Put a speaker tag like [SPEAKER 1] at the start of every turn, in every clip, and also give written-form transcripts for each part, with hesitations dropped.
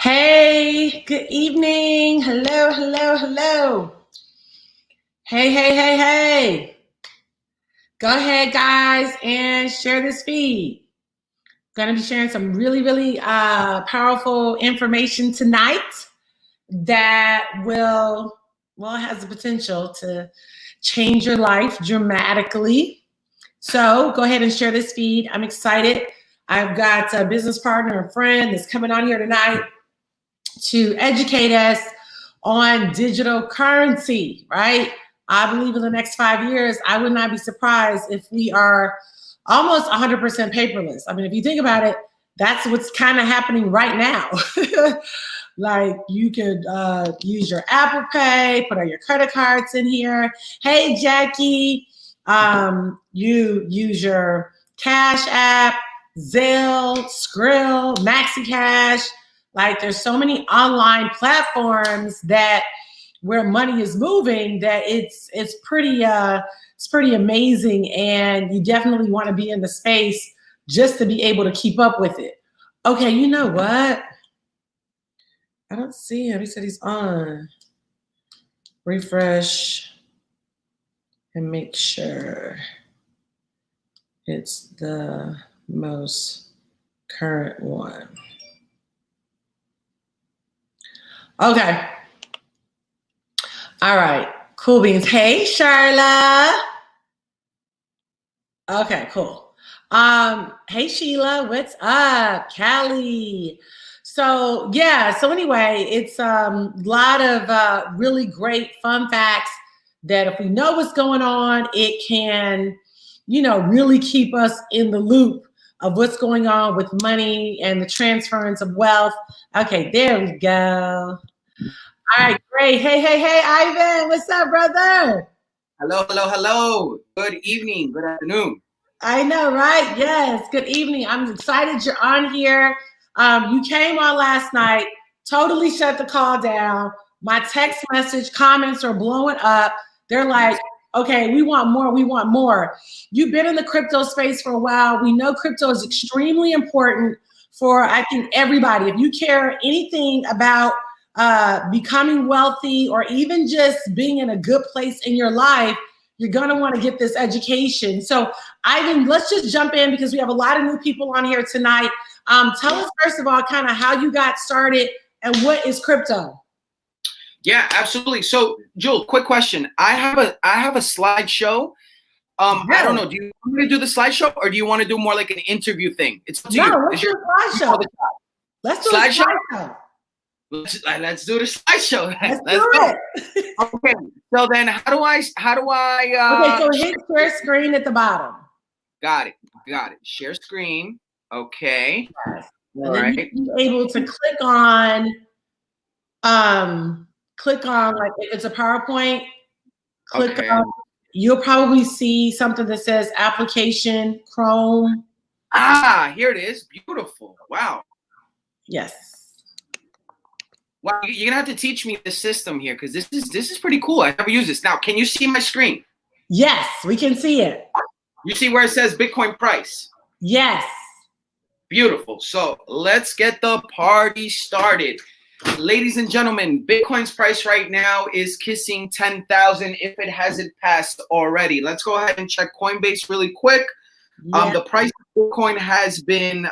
[SPEAKER 1] Hey, good evening. Hello, hello, hello. Hey. Go ahead, guys, and share this feed. Going to be sharing some really powerful information tonight that has the potential to change your life dramatically. So go ahead and share this feed. I'm excited. I've got a business partner, a friend that's coming on here tonight to educate us on digital currency, right? I believe in the next 5 years, I would not be surprised if we are almost 100% paperless. I mean, if you think about it, that's what's kind of happening right now. Like you could use your Apple Pay, put all your credit cards in here. Hey, Jackie, you use your Cash App, Zelle, Skrill, MaxiCash. Like there's so many online platforms that where money is moving that it's pretty amazing, and you definitely want to be in the space just to be able to keep up with it. Okay, you know what? I don't see him. He said he's on. Refresh and make sure it's the most current one. Okay. All right. Cool beans. Hey, Charla. Okay, cool. Hey, Sheila. What's up? Callie. So anyway, it's a lot of really great fun facts that if we know what's going on, it can, really keep us in the loop of what's going on with money and the transference of wealth. Okay, there we go. All right, great. Hey, Ivan, what's up, brother?
[SPEAKER 2] Hello. Good evening, good afternoon.
[SPEAKER 1] I know, right? Yes, good evening. I'm excited you're on here. You came on last night, totally shut the call down. My text message comments are blowing up. They're like, okay, we want more. You've been in the crypto space for a while. We know crypto is extremely important for, I think, everybody. If you care anything about becoming wealthy or even just being in a good place in your life, you're going to want to get this education. So Ivan, let's just jump in because we have a lot of new people on here tonight. Tell us first of all, kind of how you got started and what is crypto?
[SPEAKER 2] Yeah, absolutely. So Jewel, quick question. I have a slideshow. I don't know. Do you want me to do the slideshow or do you want to do more like an interview thing? It's up to you.
[SPEAKER 1] Let's do a slideshow. Let's do a slideshow.
[SPEAKER 2] Let's do the slideshow.
[SPEAKER 1] Let's do it.
[SPEAKER 2] Okay. So then how do I
[SPEAKER 1] okay, so hit share screen at the bottom.
[SPEAKER 2] Got it. Share screen. Okay.
[SPEAKER 1] Yes. And then you'll be able to click on like if it's a PowerPoint, click on, you'll probably see something that says application Chrome.
[SPEAKER 2] Here it is. Beautiful. Wow.
[SPEAKER 1] Yes.
[SPEAKER 2] Wow, you're gonna have to teach me the system here because this is pretty cool. I never use this. Now, can you see my screen?
[SPEAKER 1] Yes, we can see it.
[SPEAKER 2] You see where it says Bitcoin price?
[SPEAKER 1] Yes.
[SPEAKER 2] Beautiful. So let's get the party started. Ladies and gentlemen, Bitcoin's price right now is kissing 10,000 if it hasn't passed already. Let's go ahead and check Coinbase really quick. Yeah. The price of Bitcoin has been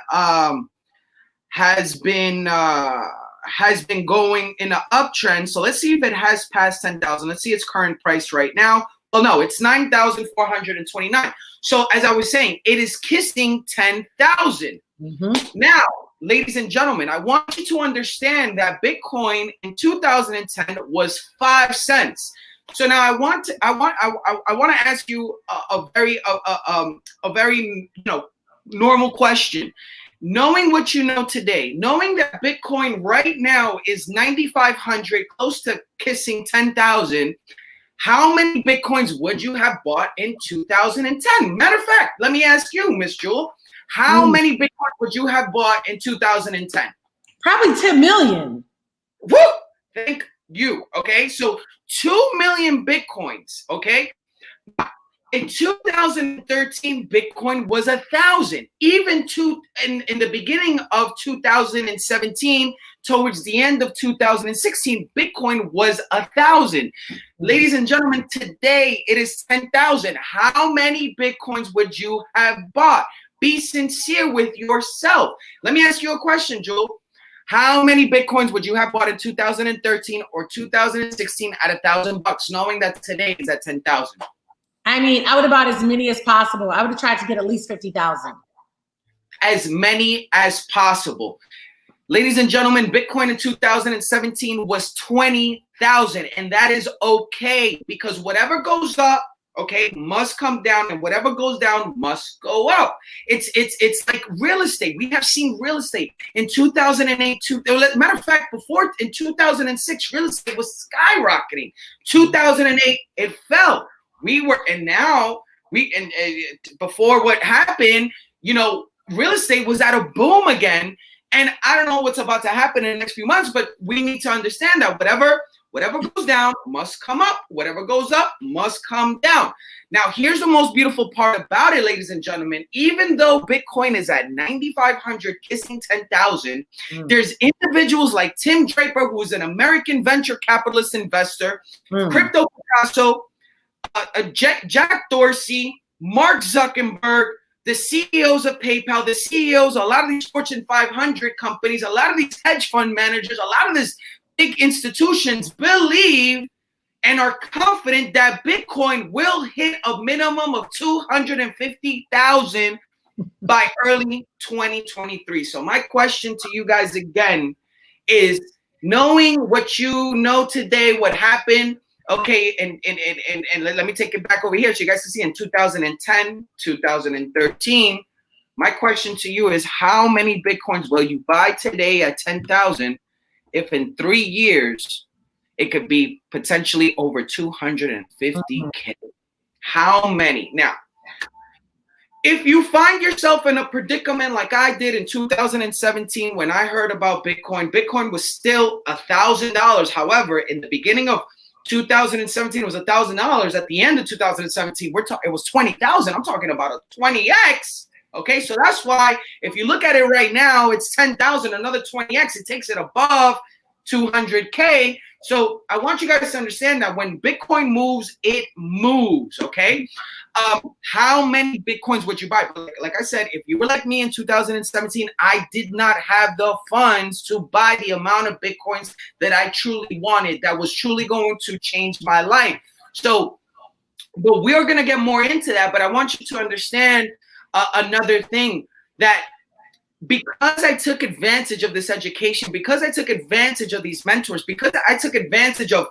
[SPEAKER 2] going in an uptrend. So let's see if it has passed 10,000. Let's see its current price right now. Well, no, it's 9,429. So as I was saying, it is kissing 10,000. Now, ladies and gentlemen, I want you to understand that Bitcoin in 2010 was 5 cents. So now I want to ask you a very normal question. Knowing what you know today, knowing that Bitcoin right now is 9,500, close to kissing 10,000, how many Bitcoins would you have bought in 2010? Matter of fact, let me ask you, Miss Jewel, how many Bitcoins would you have bought in 2010?
[SPEAKER 1] Probably 10 million.
[SPEAKER 2] Woo! Thank you. Okay, so 2 million Bitcoins. Okay. In 2013, Bitcoin was 1,000. Even in the beginning of 2017, towards the end of 2016, Bitcoin was 1,000. Ladies and gentlemen, today it is 10,000. How many Bitcoins would you have bought? Be sincere with yourself. Let me ask you a question, Jewel. How many Bitcoins would you have bought in 2013 or 2016 at $1,000, knowing that today is at 10,000?
[SPEAKER 1] I mean, I would have bought as many as possible. I would have tried to get at least 50,000.
[SPEAKER 2] As many as possible. Ladies and gentlemen, Bitcoin in 2017 was 20,000, and that is okay, because whatever goes up, okay, must come down, and whatever goes down must go up. It's like real estate. We have seen real estate in 2008. Matter of fact, before in 2006, real estate was skyrocketing. 2008, it fell. Before what happened, you know, real estate was at a boom again. And I don't know what's about to happen in the next few months, but we need to understand that whatever goes down must come up. Whatever goes up must come down. Now, here's the most beautiful part about it, ladies and gentlemen. Even though Bitcoin is at 9,500, kissing 10,000, there's individuals like Tim Draper, who's an American venture capitalist investor, Crypto Picasso, Jack Dorsey, Mark Zuckerberg, the CEOs of PayPal, the CEOs, a lot of these Fortune 500 companies, a lot of these hedge fund managers, a lot of these big institutions believe and are confident that Bitcoin will hit a minimum of 250,000 by early 2023. So my question to you guys again is, knowing what you know today, what happened, okay, and let me take it back over here so you guys can see in 2010, 2013, my question to you is, how many Bitcoins will you buy today at 10,000 if in 3 years it could be potentially over 250K? How many? Now, if you find yourself in a predicament like I did in 2017 when I heard about Bitcoin, Bitcoin was still $1,000. However, in the beginning of 2017, it was $1,000. At the end of 2017, it was 20,000. I'm talking about a 20x. Okay, so that's why if you look at it right now, it's 10,000. Another 20x, it takes it above 200K. So I want you guys to understand that when Bitcoin moves, it moves. Okay, how many Bitcoins would you buy? Like I said, if you were like me in 2017, I did not have the funds to buy the amount of Bitcoins that I truly wanted, that was truly going to change my life. So, but we're going to get more into that. But I want you to understand another thing, that because I took advantage of this education, because I took advantage of these mentors, because I took advantage of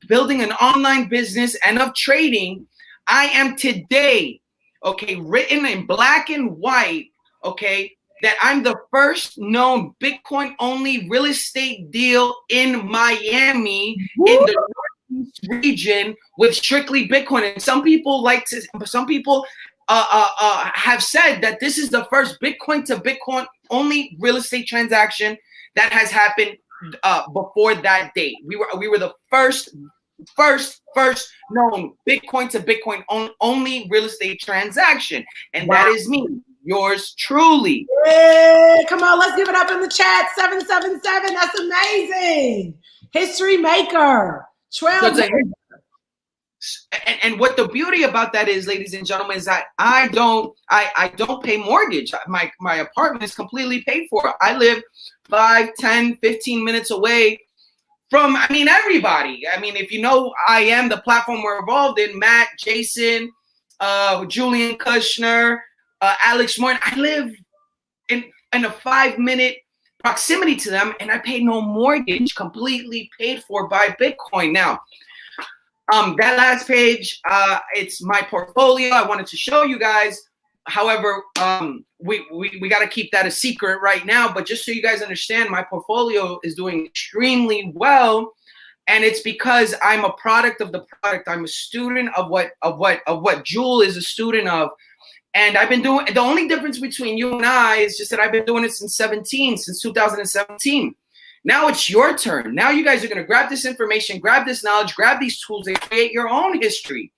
[SPEAKER 2] building an online business and of trading, I am today, okay, written in black and white, okay, that I'm the first known Bitcoin only real estate deal in Miami, in the Northeast region, with strictly Bitcoin. And some people have said that this is the first Bitcoin to Bitcoin only real estate transaction that has happened before that date. We were the first known Bitcoin to Bitcoin only real estate transaction, and that is me, yours truly.
[SPEAKER 1] Yeah, come on, let's give it up in the chat. 777. That's amazing. History maker.
[SPEAKER 2] And what the beauty about that is, ladies and gentlemen, is that I don't pay mortgage. My apartment is completely paid for. I live 5, 10, 15 minutes away from, everybody. If you know I am the platform we're involved in, Matt, Jason, Julian Kushner, Alex Morton, I live in a 5-minute proximity to them, and I pay no mortgage, completely paid for by Bitcoin. Now, that last page, it's my portfolio. I wanted to show you guys. However, we got to keep that a secret right now. But just so you guys understand, my portfolio is doing extremely well, and it's because I'm a product of the product. I'm a student of what Jewel is a student of, and I've been doing. The only difference between you and I is just that I've been doing it since 2017. Now it's your turn. Now you guys are going to grab this information, grab this knowledge, grab these tools, and create your own history.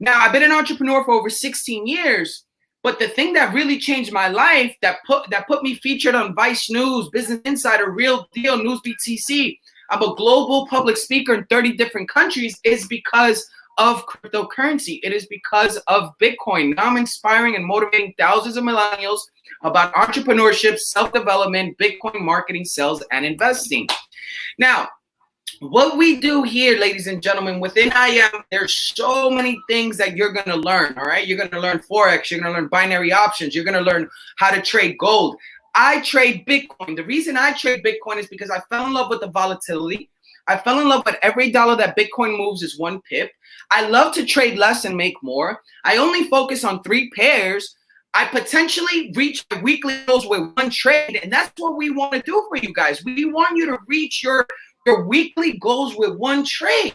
[SPEAKER 2] Now, I've been an entrepreneur for over 16 years, but the thing that really changed my life, that put me featured on Vice News, Business Insider, Real Deal, News BTC, I'm a global public speaker in 30 different countries, is because of cryptocurrency. It is because of Bitcoin. Now I'm inspiring and motivating thousands of millennials about entrepreneurship, self-development, Bitcoin marketing, sales, and investing. Now, what we do here, ladies and gentlemen, within IM, there's so many things that you're going to learn, all right? You're going to learn Forex. You're going to learn binary options. You're going to learn how to trade gold. I trade Bitcoin. The reason I trade Bitcoin is because I fell in love with the volatility. I fell in love with every dollar that Bitcoin moves is 1 pip. I love to trade less and make more. I only focus on 3 pairs. I potentially reach my weekly goals with 1 trade, and that's what we want to do for you guys. We want you to reach your weekly goals with 1 trade,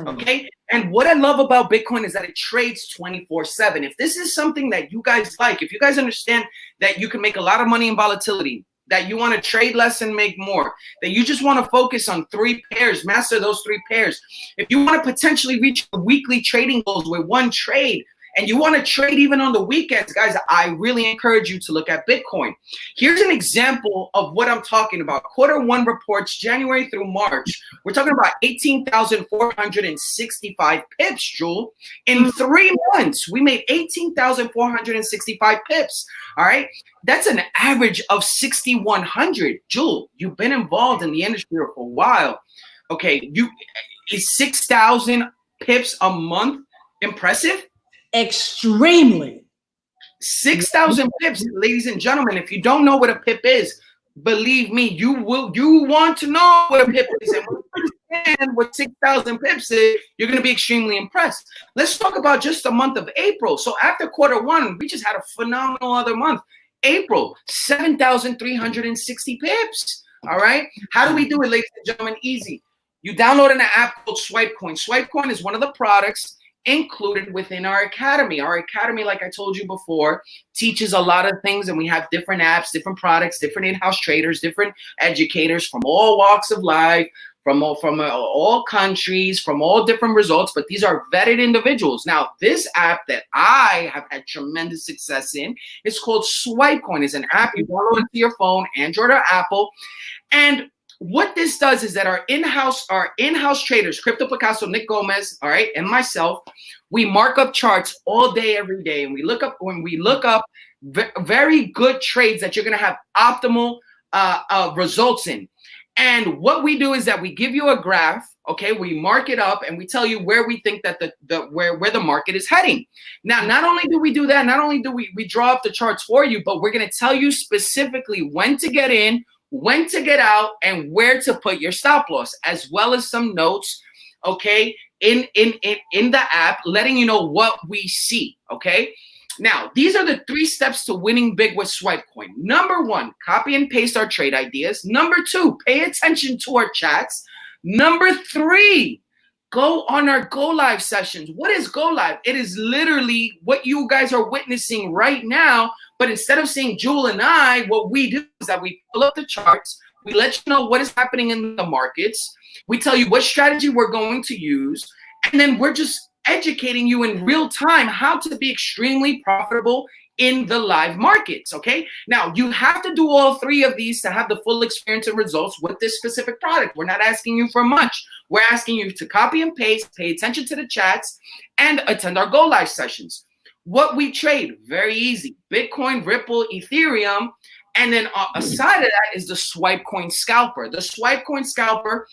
[SPEAKER 2] okay? And what I love about Bitcoin is that it trades 24/7. If this is something that you guys like, if you guys understand that you can make a lot of money in volatility, that you want to trade less and make more, that you just want to focus on 3 pairs, master those 3 pairs. If you want to potentially reach your weekly trading goals with 1 trade, and you want to trade even on the weekends, guys, I really encourage you to look at Bitcoin. Here's an example of what I'm talking about. Q1 reports, January through March. We're talking about 18,465 pips, Jewel. In 3 months, we made 18,465 pips, all right? That's an average of 6,100. Jewel, you've been involved in the industry for a while. Okay, is 6,000 pips a month impressive?
[SPEAKER 1] Extremely.
[SPEAKER 2] 6,000 pips, ladies and gentlemen. If you don't know what a pip is, believe me, you want to know what a pip is. And when you understand what 6,000 pips is, you're going to be extremely impressed. Let's talk about just the month of April. So after Q1, we just had a phenomenal other month. April, 7,360 pips. All right. How do we do it, ladies and gentlemen? Easy. You download an app called SWIPECOIN. SWIPECOIN is one of the products included within our academy. Our academy, like I told you before, teaches a lot of things, and we have different apps, different products, different in-house traders, different educators from all walks of life, from all countries, from all different results, but these are vetted individuals. Now, this app that I have had tremendous success in is called SWIPECOIN. It's an app you download into your phone, Android or Apple, and what this does is that our in-house traders, Crypto Picasso, Nick Gomez, all right, and myself, we mark up charts all day, every day, and we look up very good trades that you're going to have optimal results in. And what we do is that we give you a graph, okay? We mark it up and we tell you where we think that where the market is heading. Now, not only do we do that, not only do we draw up the charts for you, but we're going to tell you specifically when to get in, when to get out, and where to put your stop loss, as well as some notes, okay, in the app, letting you know what we see, okay? Now, these are the 3 steps to winning big with SWIPECOIN. Number 1, copy and paste our trade ideas. Number 2, pay attention to our chats. Number 3, go on our Go Live sessions. What is Go Live? It is literally what you guys are witnessing right now, but instead of seeing Jewel and I, what we do is that we pull up the charts, we let you know what is happening in the markets, we tell you what strategy we're going to use, and then we're just educating you in real time how to be extremely profitable in the live markets, okay? Now, you have to do all 3 of these to have the full experience and results with this specific product. We're not asking you for much. We're asking you to copy and paste, pay attention to the chats, and attend our Go Live sessions. What we trade, very easy. Bitcoin, Ripple, Ethereum, and then aside of that is the SWIPECOIN Scalper. The SWIPECOIN Scalper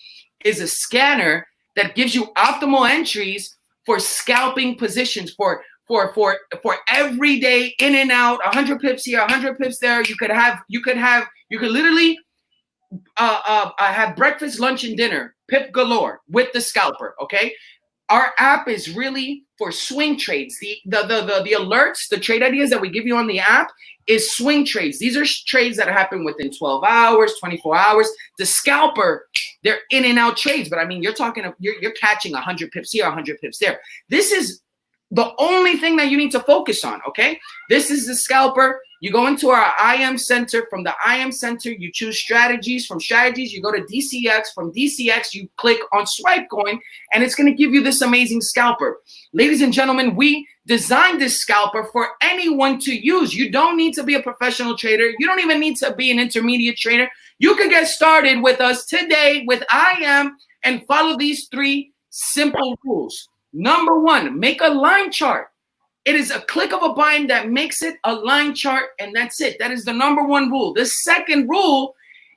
[SPEAKER 2] is a scanner that gives you optimal entries for scalping positions, for every day in and out, 100 pips here, 100 pips there. You could literally have breakfast, lunch, and dinner, pip galore with the scalper, okay? Our app is really for swing trades. The alerts, the trade ideas that we give you on the app is swing trades. These are trades that happen within 12 hours, 24 hours. The scalper, they're in and out trades, but I mean, you're catching 100 pips here, 100 pips there. This is the only thing that you need to focus on, okay? This is the scalper. You go into our IM Center. From the IM Center, you choose strategies. From strategies, you go to DCX. From DCX, you click on SWIPECOIN, and it's going to give you this amazing scalper. Ladies and gentlemen, we designed this scalper for anyone to use. You don't need to be a professional trader. You don't even need to be an intermediate trader. You can get started with us today with IM and follow these 3 simple rules. Number 1, make a line chart. It is a click of a button that makes it a line chart, and that's it. That is the number 1 rule. The second rule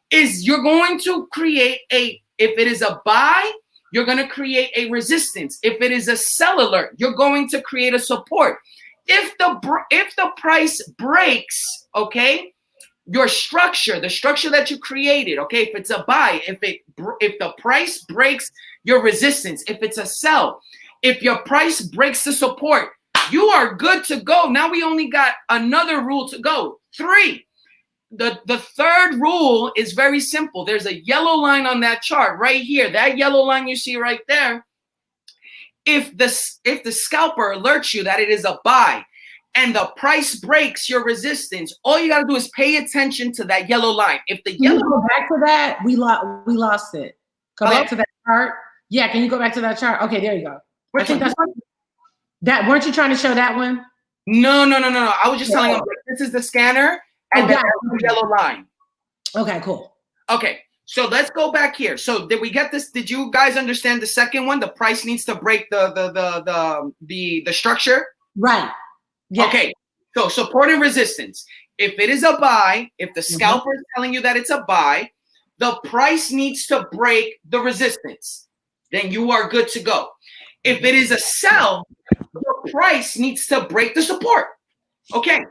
[SPEAKER 2] is you're going to create if it is a buy, you're going to create a resistance. If it is a sell alert, you're going to create a support. If the price breaks, okay, your structure, the structure that you created, okay, if it's a buy, if the price breaks your resistance, if it's a sell, if your price breaks the support, you are good to go. Now we only got another rule to go. 3. The third rule is very simple. There's a yellow line on that chart right here. That yellow line you see right there. If the scalper alerts you that it is a buy and the price breaks your resistance, all you got to do is pay attention to that yellow line. If the yellow
[SPEAKER 1] go back to that, we lost it. Go back to that chart. Yeah, can you go back to that chart? Okay, there you go. I think that's that. Weren't you trying to show that one?
[SPEAKER 2] No. I was just telling them this is the scanner and that's the yellow line.
[SPEAKER 1] Okay, cool.
[SPEAKER 2] Okay, so let's go back here. So did we get this? Did you guys understand the second one? The price needs to break the structure.
[SPEAKER 1] Right.
[SPEAKER 2] Yes. Okay. So support and resistance. If it is a buy, if the scalper is telling you that it's a buy, the price needs to break the resistance. Then you are good to go. If it is a sell, the price needs to break the support. Okay,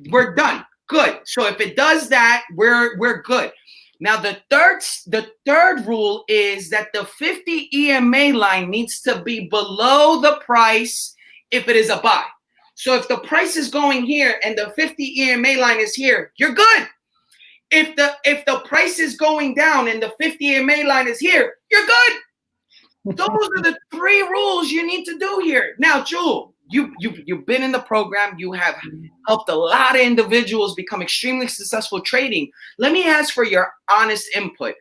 [SPEAKER 2] we're done. Good. So if it does that, we're good. Now the third rule is that the 50 EMA line needs to be below the price if it is a buy. So if the price is going here and the 50 EMA line is here, you're good. If the price is going down and the 50 EMA line is here, you're good. Those are the 3 rules you need to do here. Now, Jewel, you've been in the program. You have helped a lot of individuals become extremely successful trading. Let me ask for your honest input.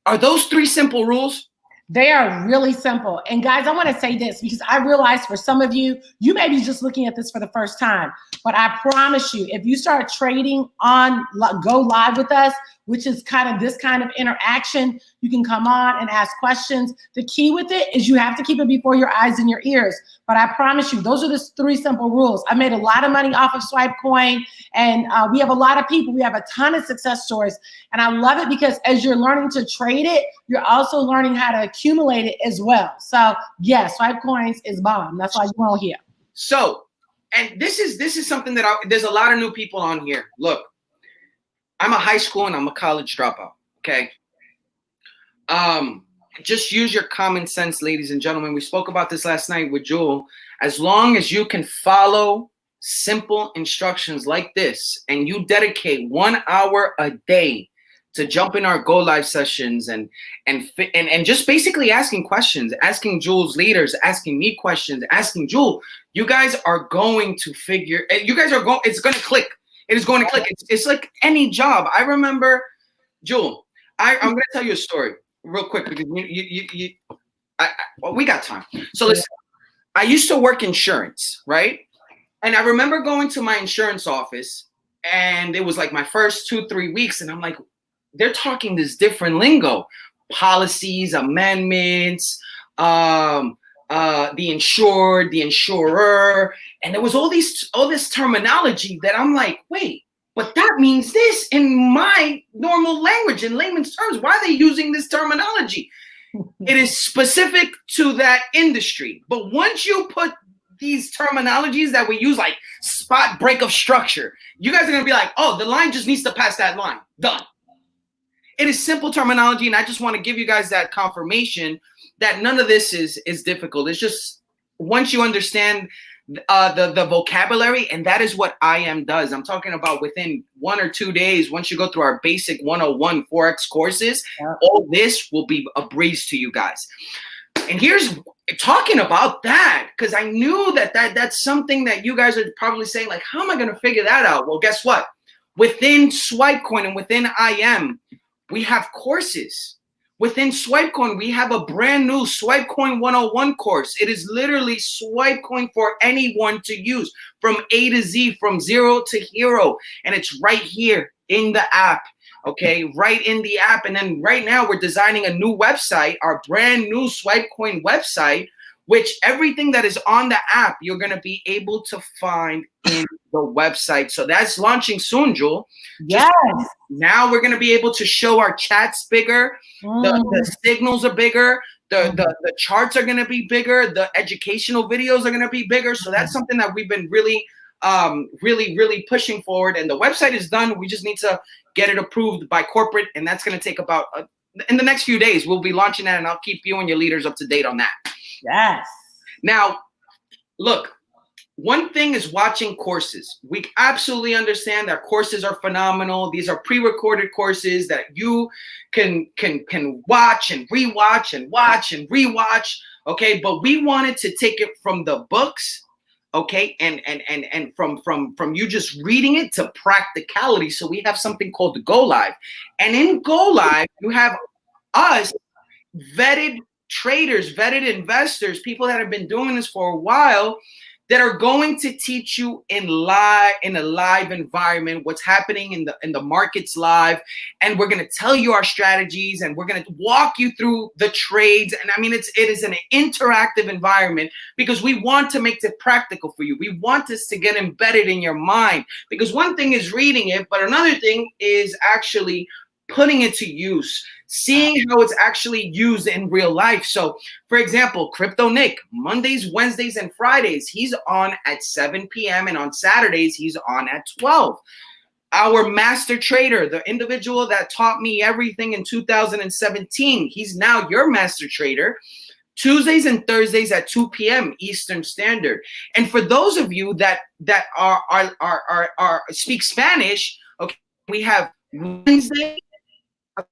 [SPEAKER 2] Are those 3 simple rules?
[SPEAKER 1] They are really simple. And guys, I want to say this because I realize for some of you, you may be just looking at this for the first time, but I promise you, if you start trading on Go Live with us, which is kind of this kind of interaction, you can come on and ask questions. The key with it is you have to keep it before your eyes and your ears. But I promise you, those are the 3 simple rules. I made a lot of money off of SwipeCoin, and we have a lot of people. We have a ton of success stories. And I love it because as you're learning to trade it, you're also learning how to accumulate it as well. So yes, SwipeCoins is bomb. That's why you won't hear.
[SPEAKER 2] So, and this is something that there's a lot of new people on here. Look, I'm a high school and I'm a college dropout, okay? Just use your common sense, ladies and gentlemen. We spoke about this last night with Jewel. As long as you can follow simple instructions like this and you dedicate 1 hour a day to jump in our Go Live sessions and just basically asking questions, asking Jewel's leaders, asking me questions, asking Jewel, you guys are going to it's going to click. It is going to click. It's like any job. I remember, Jewel, I'm going to tell you a story real quick because we got time. So listen, I used to work insurance, right? And I remember going to my insurance office and it was like my first 2-3 weeks. And I'm like, they're talking this different lingo, policies, amendments, the insured, the insurer, and there was all this terminology that I'm like, wait, but that means this in my normal language, in layman's terms. Why are they using this terminology? It is specific to that industry. But once you put these terminologies that we use, like spot break of structure, you guys are gonna be like, oh, the line just needs to pass that line. Done. It is simple terminology, and I just want to give you guys that confirmation that none of this is difficult. It's just once you understand the vocabulary, and that is what IM does. I'm talking about within 1 or 2 days, once you go through our basic 101 Forex courses, all this will be a breeze to you guys. And here's talking about that, because I knew that's something that you guys are probably saying, like, how am I going to figure that out? Well, guess what? Within SWIPECOIN and within IM, we have courses. Within SWIPECOIN, we have a brand new SWIPECOIN 101 course. It is literally SWIPECOIN for anyone to use from A to Z, from zero to hero. And it's right here in the app. Okay, right in the app. And then right now we're designing a new website, our brand new SWIPECOIN website, which everything that is on the app, you're going to be able to find in the website. So that's launching soon, Jewel.
[SPEAKER 1] Yes.
[SPEAKER 2] Now we're going to be able to show our chats bigger. The signals are bigger. The charts are going to be bigger. The educational videos are going to be bigger. So that's something that we've been really pushing forward. And the website is done. We just need to get it approved by corporate. And that's going to take about, in the next few days, we'll be launching that. And I'll keep you and your leaders up to date on that.
[SPEAKER 1] Yes.
[SPEAKER 2] Now, look, one thing is watching courses. We absolutely understand that courses are phenomenal. These are pre-recorded courses that you can watch and rewatch and watch and rewatch. Okay, but we wanted to take it from the books, okay, and from you just reading it to practicality. So we have something called the Go Live, and in Go Live you have us vetted traders, vetted investors, people that have been doing this for a while, that are going to teach you in a live environment what's happening in the markets live, and we're going to tell you our strategies, and we're going to walk you through the trades. And I mean, it is an interactive environment because we want to make it practical for you. We want this to get embedded in your mind, because one thing is reading it, but another thing is actually putting it to use, seeing how it's actually used in real life. So, for example, Crypto Nick, Mondays, Wednesdays, and Fridays, he's on at 7 p.m. and on Saturdays, he's on at 12. Our master trader, the individual that taught me everything in 2017, he's now your master trader, Tuesdays and Thursdays at 2 p.m. Eastern Standard. And for those of you that speak Spanish, okay, we have Wednesday,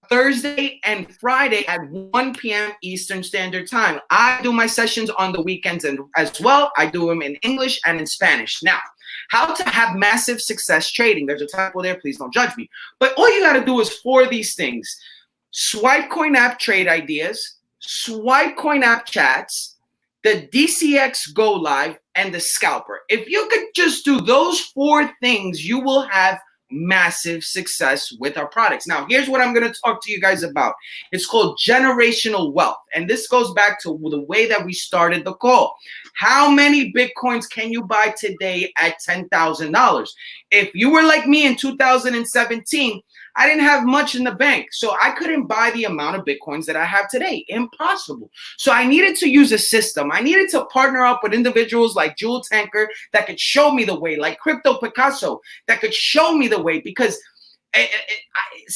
[SPEAKER 2] Thursday, and Friday at 1 p.m. Eastern Standard Time. I do my sessions on the weekends and as well. I do them in English and in Spanish. Now, how to have massive success trading. There's a typo there. Please don't judge me. But all you got to do is 4 of these things: SWIPECOIN app trade ideas, SWIPECOIN app chats, the DCX Go Live, and the Scalper. If you could just do those 4 things, you will have massive success with our products. Now, here's what I'm going to talk to you guys about. It's called generational wealth. And this goes back to the way that we started the call. How many Bitcoins can you buy today at $10,000? If you were like me in 2017, I didn't have much in the bank, so I couldn't buy the amount of Bitcoins that I have today. Impossible. So I needed to use a system. I needed to partner up with individuals like Jewel Tanker that could show me the way, like Crypto Picasso that could show me the way, because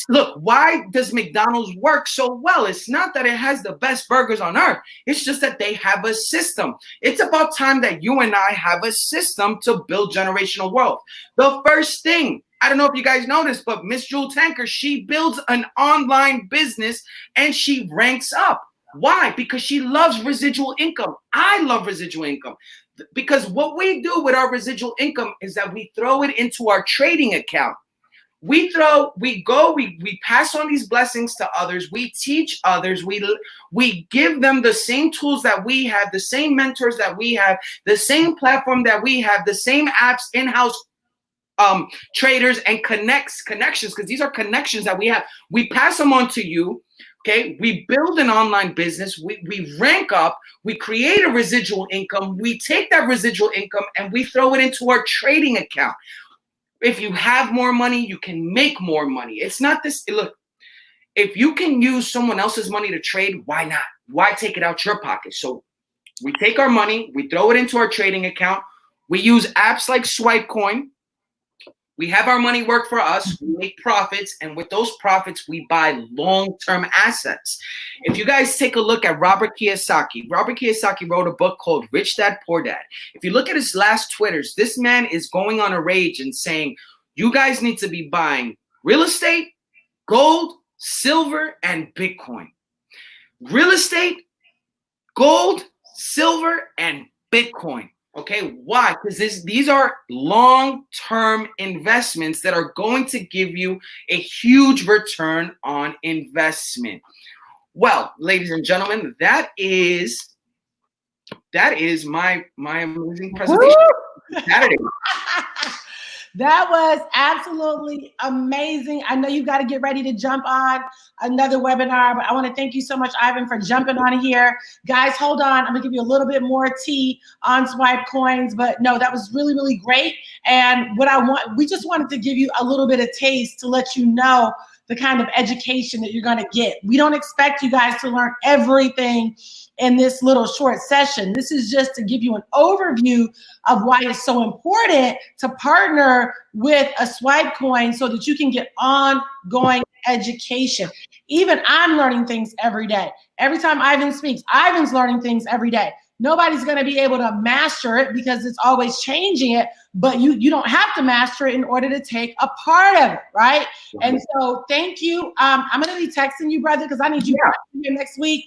[SPEAKER 2] look, why does McDonald's work so well? It's not that it has the best burgers on earth. It's just that they have a system. It's about time that you and I have a system to build generational wealth. The first thing, I don't know if you guys noticed, but Miss Jewel Tanker, she builds an online business and she ranks up. Why? Because she loves residual income. I love residual income because what we do with our residual income is that we throw it into our trading account. We pass on these blessings to others. We teach others. We give them the same tools that we have, the same mentors that we have, the same platform that we have, the same apps, in-house traders and connections, because these are connections that we have. We pass them on to you. Okay, we build an online business. We rank up. We create a residual income. We take that residual income and we throw it into our trading account. If you have more money, you can make more money. It's not this. Look, if you can use someone else's money to trade, why not? Why take it out your pocket? So we take our money, we throw it into our trading account. We use apps like SWIPECOIN. We have our money work for us. We make profits. And with those profits, we buy long-term assets. If you guys take a look at Robert Kiyosaki wrote a book called Rich Dad, Poor Dad. If you look at his last Twitters, this man is going on a rage and saying, you guys need to be buying real estate, gold, silver, and Bitcoin. Real estate, gold, silver, and Bitcoin. Okay, why? Because these are long-term investments that are going to give you a huge return on investment. Well, ladies and gentlemen, that is my amazing presentation Saturday.
[SPEAKER 1] That was absolutely amazing. I know you got to get ready to jump on another webinar, but I want to thank you so much, Ivan, for jumping on here. Guys, hold on. I'm going to give you a little bit more tea on swipe coins, but no, that was really, really great. And we just wanted to give you a little bit of taste to let you know the kind of education that you're going to get. We don't expect you guys to learn everything in this little short session. This is just to give you an overview of why it's so important to partner with a swipe coin so that you can get ongoing education. Even I'm learning things every day. Every time Ivan speaks, Ivan's learning things every day. Nobody's going to be able to master it because it's always changing it, but you don't have to master it in order to take a part of it, right? And so thank you. I'm going to be texting you, brother, because I need you here next week.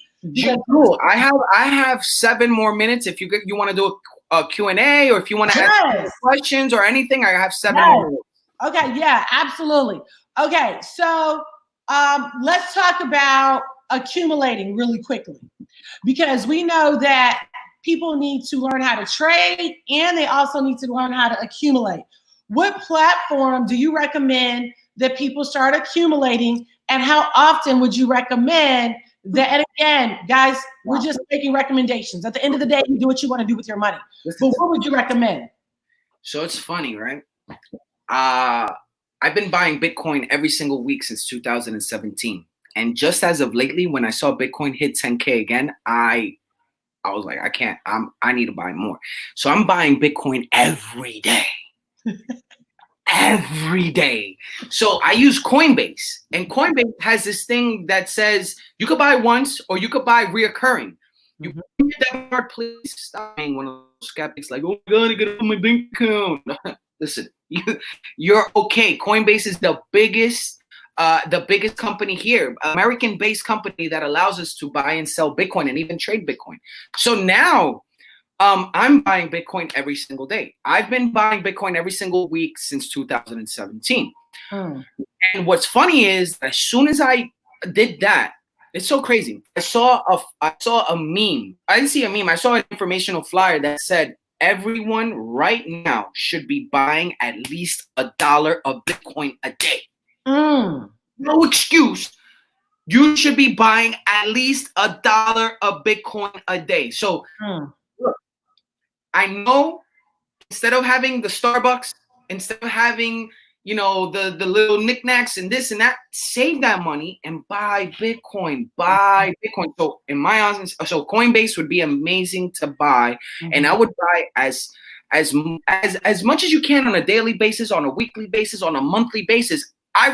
[SPEAKER 2] Cool. I have 7 more minutes. If you want to do a Q&A, or if you want to ask questions or anything, I have 7 more minutes.
[SPEAKER 1] Okay, yeah, absolutely. Okay, so let's talk about accumulating really quickly, because we know that people need to learn how to trade and they also need to learn how to accumulate. What platform do you recommend that people start accumulating, and how often would you recommend that? And again, guys, we're just making recommendations. At the end of the day, you do what you want to do with your money. But what would you recommend?
[SPEAKER 2] So it's funny, right? I've been buying Bitcoin every single week since 2017. And just as of lately, when I saw Bitcoin hit 10K again, I was like, I need to buy more. So I'm buying Bitcoin every day. Every day. So I use Coinbase, and Coinbase has this thing that says you could buy once or you could buy reoccurring. You please stop being one of those skeptics like, oh my God, I gotta put my bank account. Listen, you're okay. Coinbase is the biggest company here, American-based company that allows us to buy and sell Bitcoin and even trade Bitcoin. So now I'm buying Bitcoin every single day. I've been buying Bitcoin every single week since 2017. And what's funny is, as soon as I did that, it's so crazy. I saw a meme. I didn't see a meme. I saw an informational flyer that said everyone right now should be buying at least $1 of Bitcoin a day. No excuse. You should be buying at least $1 of Bitcoin a day. So look, I know instead of having the Starbucks, instead of having, the little knickknacks and this and that, save that money and buy Bitcoin. Buy Bitcoin. So in my honest, so Coinbase would be amazing to buy, and I would buy as much as you can on a daily basis, on a weekly basis, on a monthly basis. I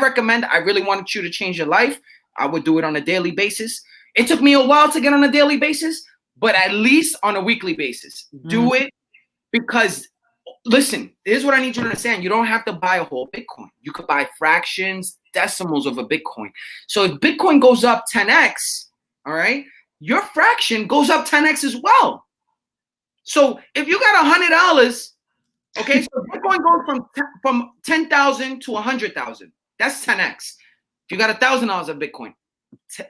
[SPEAKER 2] really wanted you to change your life, I would do it on a daily basis. It took me a while to get on a daily basis, but at least on a weekly basis. Do it, because listen, here's what I need you to understand. You don't have to buy a whole Bitcoin. You could buy fractions, decimals of a Bitcoin. So if Bitcoin goes up 10x, all right, your fraction goes up 10x as well. So if you got $100, okay, so Bitcoin goes from 10,000 to 100,000. That's 10x. If you got $1,000 of Bitcoin,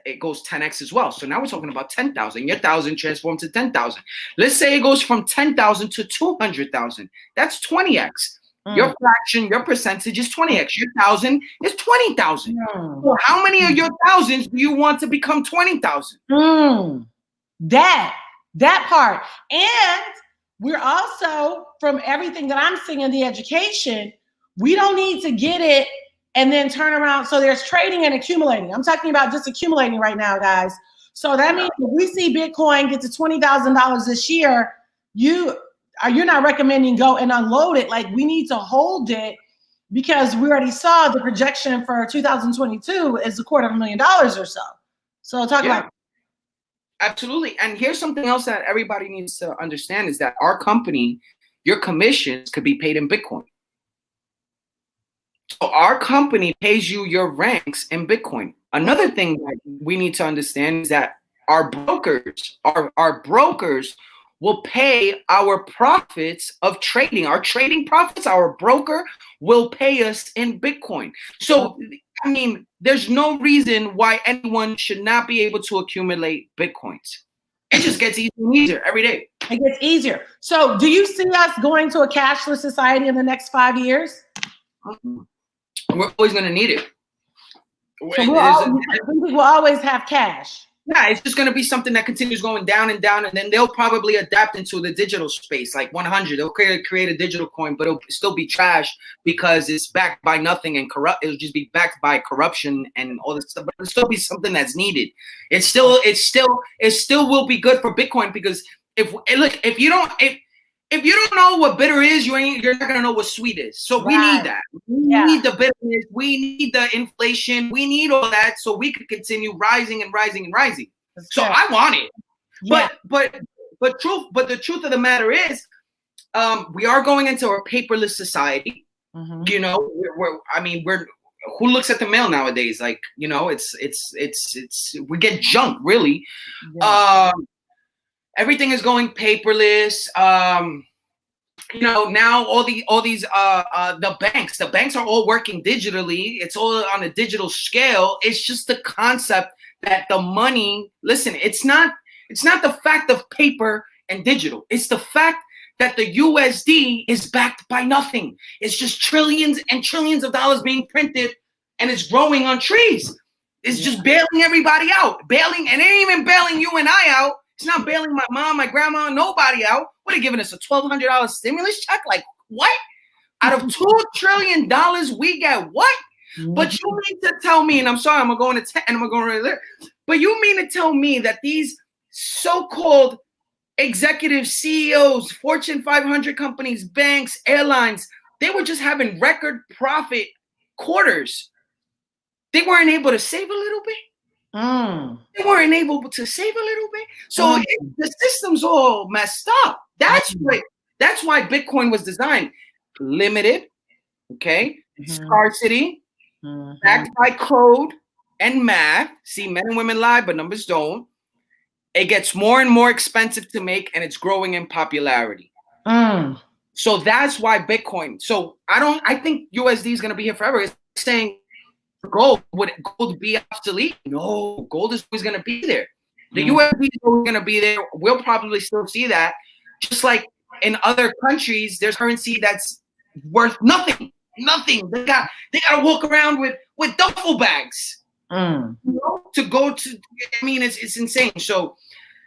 [SPEAKER 2] it goes 10x as well. So now we're talking about 10,000. Your 1,000 transformed to 10,000. Let's say it goes from 10,000 to 200,000. That's 20x. Your fraction, your percentage is 20x. Your 1,000 is 20,000. So how many of your thousands do you want to become 20,000?
[SPEAKER 1] That part. And we're also, from everything that I'm seeing in the education, we don't need to get it and then turn around. So there's trading and accumulating. I'm talking about just accumulating right now, guys. So that means if we see Bitcoin get to $20,000 this year, you're not recommending go and unload it. Like, we need to hold it, because we already saw the projection for 2022 is $250,000 or so. So talk about.
[SPEAKER 2] Absolutely. And here's something else that everybody needs to understand is that our company, your commissions could be paid in Bitcoin. So our company pays you your ranks in Bitcoin. Another thing that we need to understand is that our brokers will pay our profits of trading. Our trading profits, our broker will pay us in Bitcoin. So, I mean, there's no reason why anyone should not be able to accumulate Bitcoins. It just gets easier and easier every day.
[SPEAKER 1] It gets easier. So do you see us going to a cashless society in the next 5 years?
[SPEAKER 2] We're always going to need it.
[SPEAKER 1] So we'll always have cash.
[SPEAKER 2] Yeah, it's just going to be something that continues going down and down, and then they'll probably adapt into the digital space, like 100. They'll create a digital coin, but it'll still be trash because it's backed by nothing and corrupt. It'll just be backed by corruption and all this stuff, but it'll still be something that's needed. It still will be good for Bitcoin, because if you don't know what bitter is, you're not gonna know what sweet is. So we need that. We need the bitterness. We need the inflation. We need all that so we can continue rising and rising and rising. So I want it. Yeah. But the truth of the matter is, we are going into a paperless society. Mm-hmm. You know, we're who looks at the mail nowadays? Like, you know, it's we get junk, really. Yeah. Everything is going paperless. You know, now all these the banks are all working digitally. It's all on a digital scale. It's just the concept that the money, listen, it's not the fact of paper and digital. It's the fact that the USD is backed by nothing. It's just trillions and trillions of dollars being printed, and it's growing on trees. It's just bailing everybody out. Bailing, and it ain't even bailing you and I out. It's not bailing my mom, my grandma, nobody out. What, are you giving us a $1,200 stimulus check? Like, what? Out of $2 trillion, we get what? Mm-hmm. But you mean to tell me, and I'm sorry, I'm going to go into 10, and I'm going to go right there. But you mean to tell me that these so-called executive CEOs, Fortune 500 companies, banks, airlines, they were just having record profit quarters. They weren't able to save a little bit? They weren't able to save a little bit. So the system's all messed up. That's why Bitcoin was designed. Limited, okay? Scarcity, backed by code and math. See, men and women lie, but numbers don't. It gets more and more expensive to make, and it's growing in popularity. So that's why Bitcoin. So I think USD is going to be here forever. It's saying, gold, would gold be obsolete? No, gold is always going to be there. The USD is always going to be there. We'll probably still see that. Just like in other countries, there's currency that's worth nothing. Nothing. They got to walk around with duffel bags, you know, to go to. I mean, it's insane. So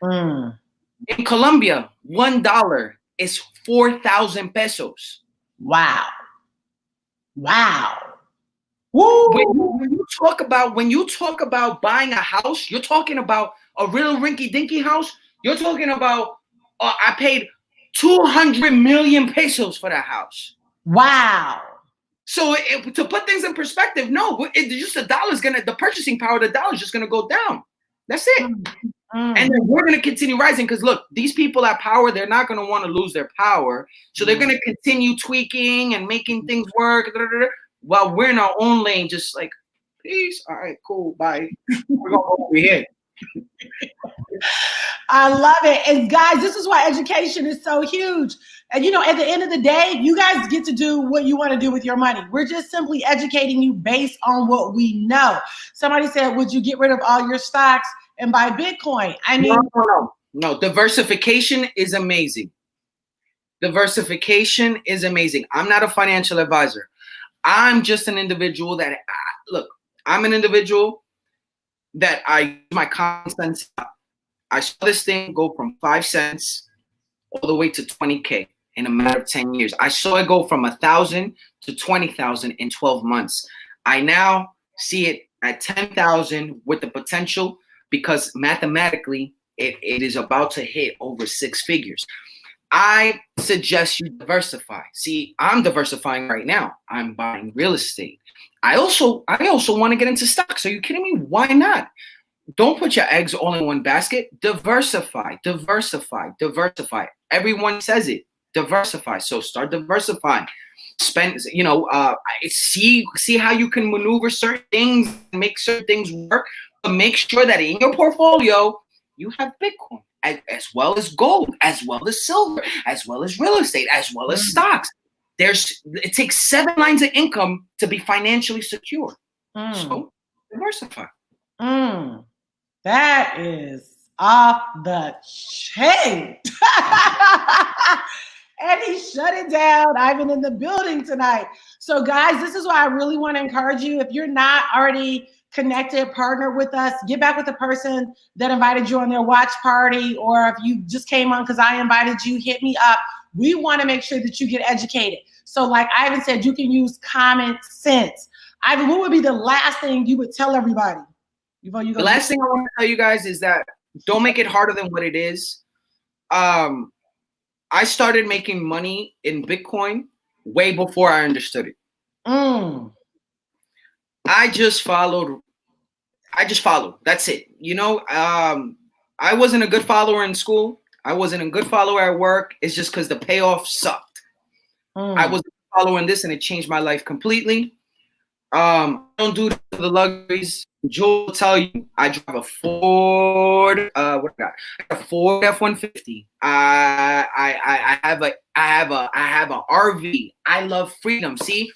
[SPEAKER 2] in Colombia, $1 is 4,000 pesos. Wow. Woo. When you talk about buying a house, you're talking about a real rinky-dinky house. You're talking about I paid 200 million pesos for that house. Wow. So to put things in perspective, no, just the purchasing power of the dollar is just gonna go down. That's it. And then we're gonna continue rising, because look, these people at power, they're not gonna want to lose their power, so they're gonna continue tweaking and making things work. While we're in our own lane, just like, peace. All right, cool, bye. We're gonna go over here.
[SPEAKER 1] I love it. And guys, this is why education is so huge. And you know, at the end of the day, you guys get to do what you want to do with your money. We're just simply educating you based on what we know. Somebody said, would you get rid of all your stocks and buy Bitcoin? I mean,
[SPEAKER 2] no. Diversification is amazing. Diversification is amazing. I'm not a financial advisor. I'm just an individual that, I'm an individual that I use my common sense. I saw this thing go from 5 cents all the way to 20K in a matter of 10 years. I saw it go from 1,000 to 20,000 in 12 months. I now see it at 10,000 with the potential, because mathematically it is about to hit over 6 figures. I suggest you diversify. See, I'm diversifying right now. I'm buying real estate. I also want to get into stocks. Are you kidding me? Why not? Don't put your eggs all in one basket. Diversify. Everyone says it. Diversify. So start diversifying. Spend, see how you can maneuver certain things, make certain things work, but make sure that in your portfolio, you have Bitcoin, as well as gold, as well as silver, as well as real estate, as well as stocks. It takes 7 lines of income to be financially secure. So diversify.
[SPEAKER 1] That is off the chain. And he shut it down. Ivan in the building tonight. So guys, this is why I really want to encourage you. If you're not already connected, partner with us, get back with the person that invited you on their watch party, or if you just came on because I invited you, hit me up. We want to make sure that you get educated. So like Ivan said, you can use common sense. Ivan, what would be the last thing you would tell everybody?
[SPEAKER 2] The last thing I want to tell you guys is that don't make it harder than what it is. I started making money in Bitcoin way before I understood it. I just followed. That's it. You know, I wasn't a good follower in school. I wasn't a good follower at work. It's just because the payoff sucked. I was following this and it changed my life completely. Don't do the luxuries. Joel will tell you, I drive a Ford. What I got? A Ford F-150. I have a RV. I love freedom. See,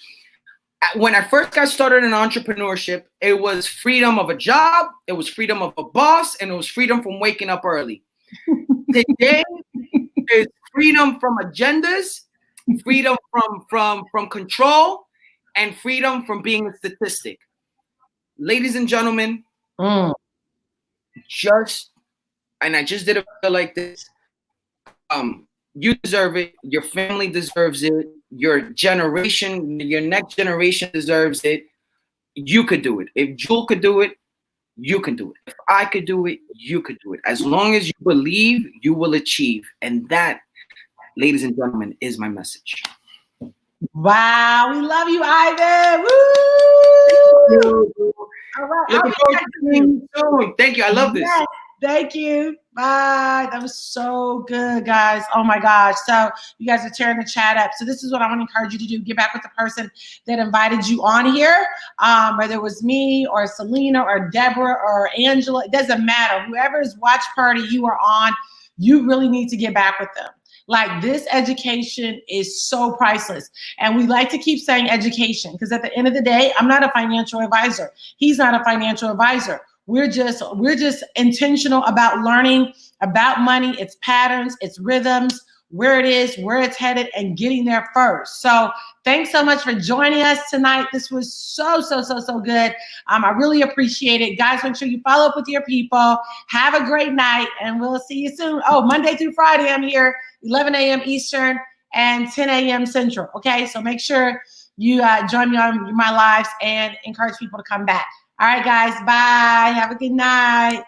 [SPEAKER 2] when I first got started in entrepreneurship, it was freedom of a job, it was freedom of a boss, and it was freedom from waking up early. Today is freedom from agendas, freedom from control, and freedom from being a statistic. Ladies and gentlemen, I just did a video like this. You deserve it. Your family deserves it. Your generation, your next generation deserves it. You could do it. If Jewel could do it, you can do it. If I could do it, you could do it. As long as you believe, you will achieve. And that, ladies and gentlemen, is my message.
[SPEAKER 1] Wow, we love you, Ivan. Woo! All right.
[SPEAKER 2] Looking forward to seeing you soon. Thank you. I love this.
[SPEAKER 1] Yes, thank you. Bye. That was so good, guys. Oh my gosh. So you guys are tearing the chat up. So this is what I want to encourage you to do. Get back with the person that invited you on here. Whether it was me or Selena or Deborah or Angela, it doesn't matter. Whoever's watch party you are on, you really need to get back with them. Like, this education is so priceless. And we like to keep saying education because at the end of the day, I'm not a financial advisor. He's not a financial advisor. We're just intentional about learning about money, its patterns, its rhythms, where it is, where it's headed, and getting there first. So thanks so much for joining us tonight. This was so good. I really appreciate it. Guys, make sure you follow up with your people. Have a great night, and we'll see you soon. Oh, Monday through Friday, I'm here, 11 a.m. Eastern and 10 a.m. Central. Okay, so make sure you join me on my lives and encourage people to come back. All right, guys, bye. Have a good night.